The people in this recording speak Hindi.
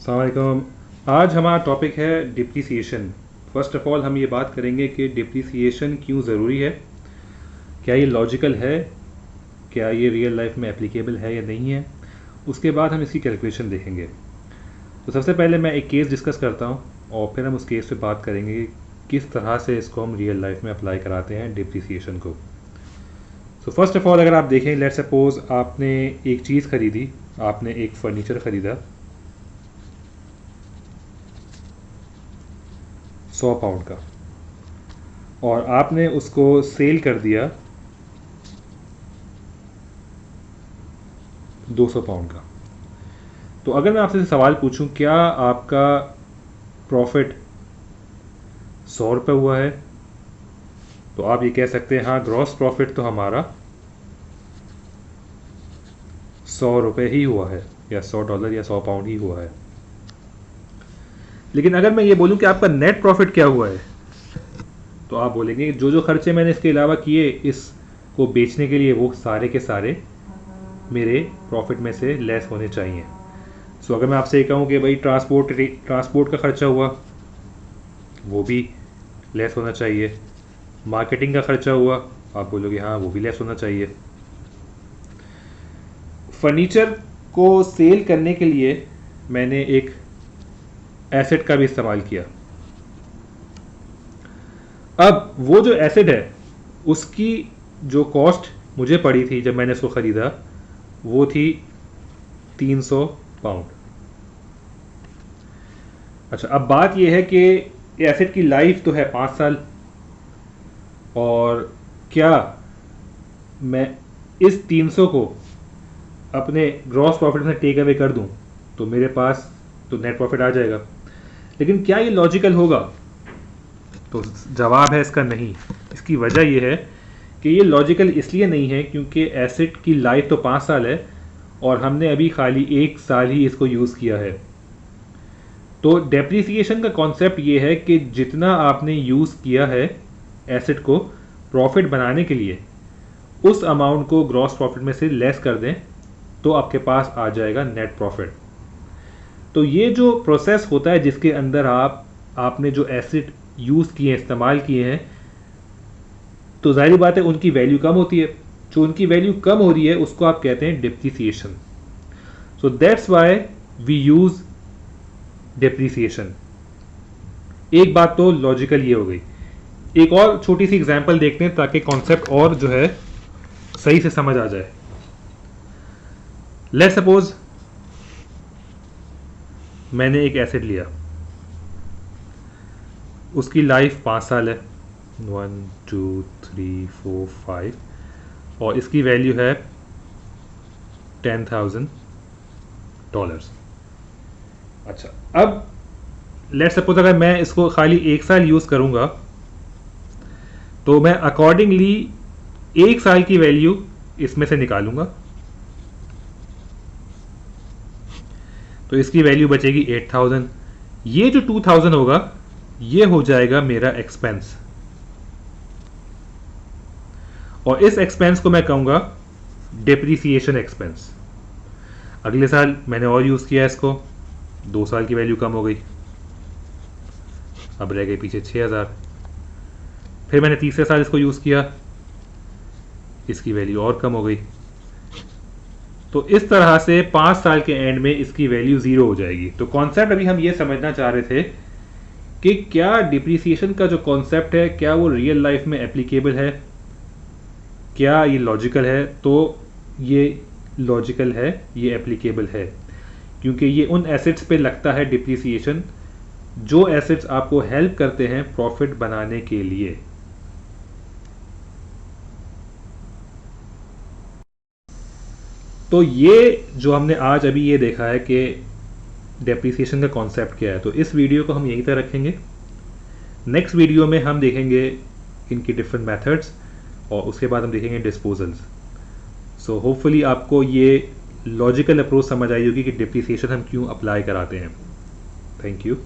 अस्सलाम वालेकुम। आज हमारा टॉपिक है डिप्रिसिएशन। फ़र्स्ट ऑफ़ ऑल हम ये बात करेंगे कि डिप्रिसिएशन क्यों ज़रूरी है, क्या ये लॉजिकल है, क्या ये रियल लाइफ में एप्लीकेबल है या नहीं है। उसके बाद हम इसकी कैलकुलेशन देखेंगे। तो सबसे पहले मैं एक केस डिस्कस करता हूँ और फिर हम उस केस पे बात करेंगे कि किस तरह से इसको हम रियल लाइफ में अप्लाई कराते हैं डिप्रिसिएशन को। सो फर्स्ट ऑफ़ ऑल अगर आप देखें, लेट्स सपोज आपने एक चीज़ ख़रीदी, आपने एक फ़र्नीचर ख़रीदा 100 पाउंड का और आपने उसको सेल कर दिया 200 पाउंड का। तो अगर मैं आपसे सवाल पूछूं क्या आपका प्रॉफिट 100 रुपये हुआ है, तो आप ये कह सकते हैं हाँ, ग्रॉस प्रॉफिट तो हमारा 100 रुपये ही हुआ है, या $100 या 100 पाउंड ही हुआ है। लेकिन अगर मैं ये बोलूं कि आपका नेट प्रॉफिट क्या हुआ है, तो आप बोलेंगे जो जो खर्चे मैंने इसके अलावा किए इसको बेचने के लिए, वो सारे के सारे मेरे प्रॉफिट में से लेस होने चाहिए। सो अगर मैं आपसे ये कहूँ कि भाई ट्रांसपोर्ट का खर्चा हुआ, वो भी लेस होना चाहिए। मार्केटिंग का खर्चा हुआ, आप बोलोगे हाँ, वो भी लेस होना चाहिए। फर्नीचर को सेल करने के लिए मैंने एक एसेट का भी इस्तेमाल किया। अब वो जो एसेट है उसकी जो कॉस्ट मुझे पड़ी थी जब मैंने इसको ख़रीदा, वो थी 300 पाउंड। अच्छा, अब बात यह है कि एसेट की लाइफ तो है 5 साल, और क्या मैं इस 300 को अपने ग्रॉस प्रॉफिट में टेक अवे कर दूं तो मेरे पास तो नेट प्रॉफिट आ जाएगा। लेकिन क्या ये लॉजिकल होगा? तो जवाब है इसका नहीं। इसकी वजह यह है कि ये लॉजिकल इसलिए नहीं है क्योंकि एसेट की लाइफ तो 5 साल है और हमने अभी खाली 1 साल ही इसको यूज़ किया है। तो डेप्रिसिएशन का कॉन्सेप्ट ये है कि जितना आपने यूज़ किया है एसेट को प्रॉफिट बनाने के लिए, उस अमाउंट को ग्रॉस प्रॉफिट में से लेस कर दें तो आपके पास आ जाएगा नेट प्रॉफिट। तो ये जो प्रोसेस होता है जिसके अंदर आपने जो एसेट यूज़ किए हैं, इस्तेमाल किए हैं, तो जाहिर बात है उनकी वैल्यू कम होती है। जो उनकी वैल्यू कम हो रही है उसको आप कहते हैं depreciation. So that's why we use depreciation. एक बात तो लॉजिकल ये हो गई। एक और छोटी सी एग्जांपल देखते हैं ताकि कॉन्सेप्ट और जो है सही से समझ आ जाए। लेट्स सपोज मैंने एक एसेट लिया, उसकी लाइफ 5 साल है, 1 2 3 4 5, और इसकी वैल्यू है $10,000। अच्छा, अब लेट्स सपोज अगर मैं इसको खाली 1 साल यूज़ करूंगा तो मैं अकॉर्डिंगली 1 साल की वैल्यू इसमें से निकालूंगा, तो इसकी वैल्यू बचेगी 8,000। ये जो 2,000 होगा ये हो जाएगा मेरा एक्सपेंस, और इस एक्सपेंस को मैं कहूंगा डेप्रिसिएशन एक्सपेंस। अगले साल मैंने और यूज़ किया इसको, 2 साल की वैल्यू कम हो गई, अब रह गए पीछे 6,000। फिर मैंने तीसरे साल इसको यूज़ किया, इसकी वैल्यू और कम हो गई। तो इस तरह से 5 साल के एंड में इसकी वैल्यू 0 हो जाएगी। तो कॉन्सेप्ट अभी हम ये समझना चाह रहे थे कि क्या डिप्रिसिएशन का जो कॉन्सेप्ट है क्या वो रियल लाइफ में एप्लीकेबल है, क्या ये लॉजिकल है। तो ये लॉजिकल है, ये एप्लीकेबल है, क्योंकि ये उन एसेट्स पे लगता है डिप्रिसिएशन जो एसेट्स आपको हेल्प करते हैं प्रॉफिट बनाने के लिए। तो ये जो हमने आज अभी ये देखा है कि डेप्रिसिएशन का कॉन्सेप्ट क्या है, तो इस वीडियो को हम यहीं तक रखेंगे। नेक्स्ट वीडियो में हम देखेंगे इनकी डिफरेंट मेथड्स और उसके बाद हम देखेंगे डिस्पोजल्स। सो होपफुली आपको ये लॉजिकल अप्रोच समझ आई होगी कि डिप्रिसिएशन हम क्यों अप्लाई कराते हैं। Thank you.